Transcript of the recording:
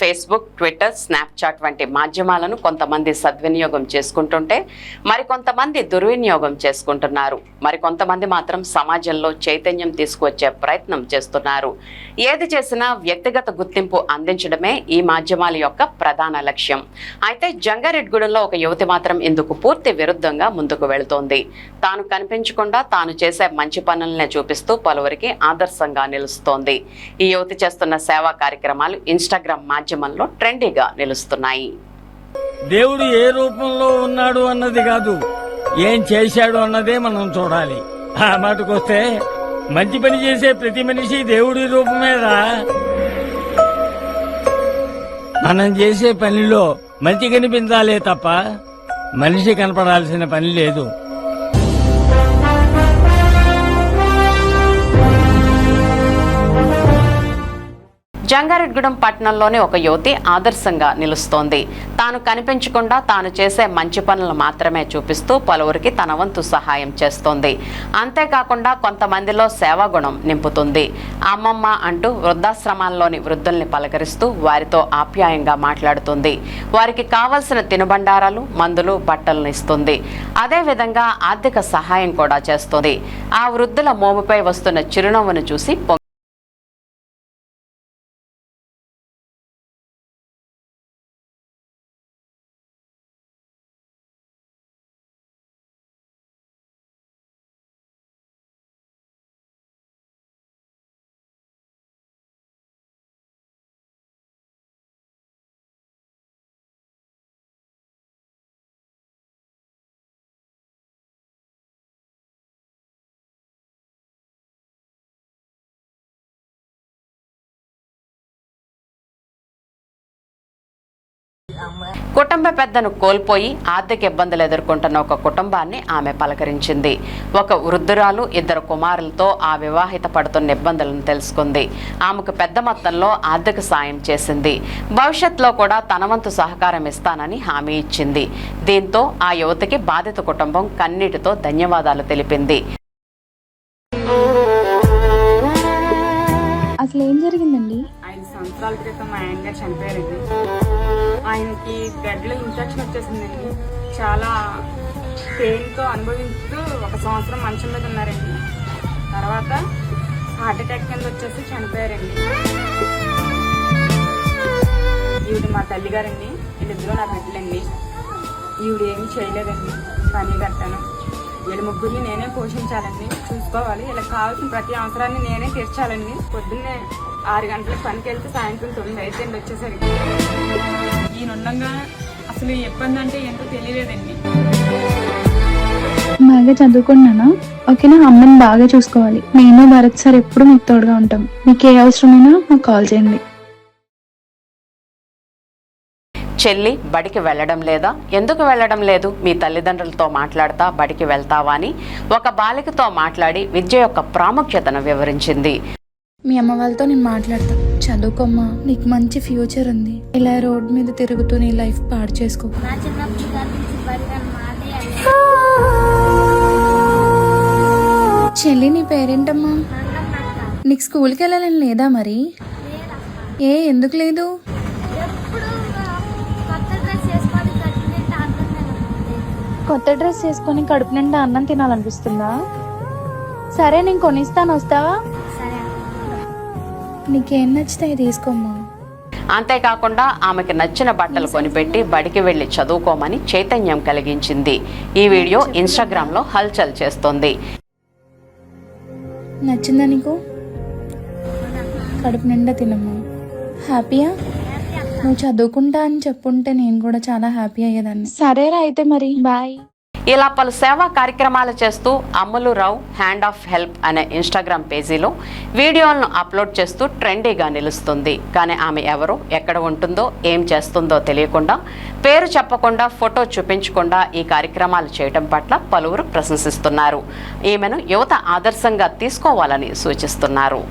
Facebook, Twitter, Snapchat వంటి మాధ్యమాలను కొంతమంది సద్వినియోగం చేసుకుంటుంటే మరికొంతమంది దుర్వినియోగం చేసుకుంటున్నారు. మరికొంతమంది మాత్రం సమాజంలో చైతన్యం తీసుకువచ్చే ప్రయత్నం చేస్తున్నారు. ఏది చేసినా వ్యక్తిగత గుర్తింపు అందించడమే ఈ మాధ్యమాల యొక్క ప్రధాన లక్ష్యం. అయితే జంగారెడ్డిగూడెంలో ఒక యువతి మాత్రం ఇందుకు పూర్తి విరుద్ధంగా ముందుకు వెళుతోంది. తాను కనిపించకుండా తాను చేసే మంచి పనులనే చూపిస్తూ పలువురికి ఆదర్శంగా నిలుస్తోంది. ఈ యువతి చేస్తున్న సేవా కార్యక్రమాలు ఇన్స్టాగ్రామ్ మాధ్యమంలో ట్రెండీగా నిలుస్తున్నాయి. దేవుడు ఏ రూపంలో ఉన్నాడు అన్నది కాదు, ఏం చేశాడు అన్నదే మనం చూడాలి. ఆ మాటకొస్తే మంచి పని చేసే ప్రతి మనిషి దేవుడి రూపమేరా. మనం చేసే పనిలో మంచి కనిపించాలే తప్ప మనిషి కనపడాల్సిన పని లేదు. జంగారెడ్డిగూడెం పట్టణంలోని ఒక యువతి ఆదర్శంగా నిలుస్తోంది. తాను కనిపించకుండా తాను చేసే మంచి పనులు మాత్రమే చూపిస్తూ పలువురికి తన వంతు సహాయం చేస్తోంది. అంతేకాకుండా కొంతమందిలో సేవాగుణం నింపుతుంది. అమ్మమ్మ అంటూ వృద్ధాశ్రమాల్లోని వృద్ధుల్ని పలకరిస్తూ వారితో ఆప్యాయంగా మాట్లాడుతుంది. వారికి కావలసిన తినుబండారాలు, మందులు, బట్టలను ఇస్తుంది. అదేవిధంగా ఆర్థిక సహాయం కూడా చేస్తుంది. ఆ వృద్ధుల మోముపై వస్తున్న చిరునవ్వును చూసి కుటుంబ పెద్దను కోల్పోయి ఆర్థిక ఇబ్బందులు ఎదుర్కొంటున్న ఒక కుటుంబాన్ని ఆమె పలకరించింది. ఒక వృద్ధురాలు, 2 కుమారులతో ఆ వివాహిత పడుతున్న ఇబ్బందులను తెలుసుకుంది. ఆమెకు పెద్ద మొత్తంలో ఆర్థిక సాయం చేసింది. భవిష్యత్తులో కూడా తన వంతు సహకారం ఇస్తానని హామీ ఇచ్చింది. దీంతో ఆ యువతికి బాధిత కుటుంబం కన్నీటితో ధన్యవాదాలు తెలిపింది. అసలు ఏం జరిగిందండి? 5 సంవత్సరాల క్రితం మా ఆయన గారు చనిపోయారండి. ఆయనకి బ్లడ్లో ఇన్ఫెక్షన్ వచ్చేసిందండి. చాలా పెయిన్తో అనుభవిస్తూ 1 సంవత్సరం మంచం మీద ఉన్నారండి. తర్వాత హార్ట్ అటాక్ కింద వచ్చేసి చనిపోయారండి. ఈవిడ మా తల్లిగారండి. వీళ్ళిద్దరూ నా బిడ్డలండి. ఈవిడ ఏమీ చేయలేదండి. పని కట్టాను. వీళ్ళ ముగ్గురిని నేనే పోషించాలండి, చూసుకోవాలి. వీళ్ళకి కావాల్సిన ప్రతి అవసరాన్ని నేనే తీర్చాలండి. పొద్దున్నే 6 గంటలకు పనికి వెళ్తే సాయంత్రం 9 అయిపోయింది వచ్చేసరికి. ఈయనుండగా అసలు ఇబ్బంది అంటే ఏంటో తెలియలేదండి. బాగా చదువుకున్నానా? ఓకేనా? అమ్మని బాగా చూసుకోవాలి. నేను భరత్ సార్ ఎప్పుడు మీకు తోడుగా ఉంటాం. మీకు ఏ అవసరమైనా నాకు కాల్ చేయండి. చెల్లి బడికి వెళ్ళడం లేదా? ఎందుకు వెళ్ళడం లేదు? మీ తల్లిదండ్రులతో మాట్లాడతా బడికి వెళ్తావా అని ఒక బాలికతో మాట్లాడి విద్య యొక్క ప్రాముఖ్యతను వివరించింది. మీ అమ్మ వాళ్ళతో నేను మాట్లాడతా. చదువుకోమ్మా, నీకు మంచి ఫ్యూచర్ ఉంది. ఇలా రోడ్ మీద తిరుగుతూ నీ లైఫ్ పాడు చేసుకో. చెల్లి, నీ పేరేంటమ్మా? నీకు స్కూల్కి వెళ్ళాలని లేదా మరి? ఎందుకు లేదు? కొత్త డ్రెస్ వేసుకొని కడుపు నిండా అన్నం తినాలనిపిస్తుందా? సరే, నేను కొనిస్తాను, వస్తావా? నీకేం నచ్చితే తీసుకోమ్మా. అంతేకాకుండా ఆమెకు నచ్చిన బట్టలు కొనిపెట్టి బడికి వెళ్లి చదువుకోమని చైతన్యం కలిగించింది. ఈ వీడియో ఇన్స్టాగ్రామ్ లో హల్చల్ చేస్తోంది. నచ్చిందా నీకు? కడుపు నిండా తినమ్మా. హ్యాపీయా? నువ్వు చదువుకుంటా అని చెప్పుంటే నేను కూడా చాలా హ్యాపీ అయ్యేదాన్ని. సరేరా, అయితే మరి బాయ్. ఇలా పలు సేవా కార్యక్రమాలు చేస్తూ అమ్ములు రావు హ్యాండ్ ఆఫ్ హెల్ప్ అనే ఇన్స్టాగ్రామ్ పేజీలో వీడియోలను అప్లోడ్ చేస్తూ ట్రెండీగా నిలుస్తుంది. కానీ ఆమె ఎవరో, ఎక్కడ ఉంటుందో, ఏం చేస్తుందో తెలియకుండా, పేరు చెప్పకుండా, ఫోటో చూపించకుండా ఈ కార్యక్రమాలు చేయడం పట్ల పలువురు ప్రశంసిస్తున్నారు. ఈమెను యువత ఆదర్శంగా తీసుకోవాలని సూచిస్తున్నారు.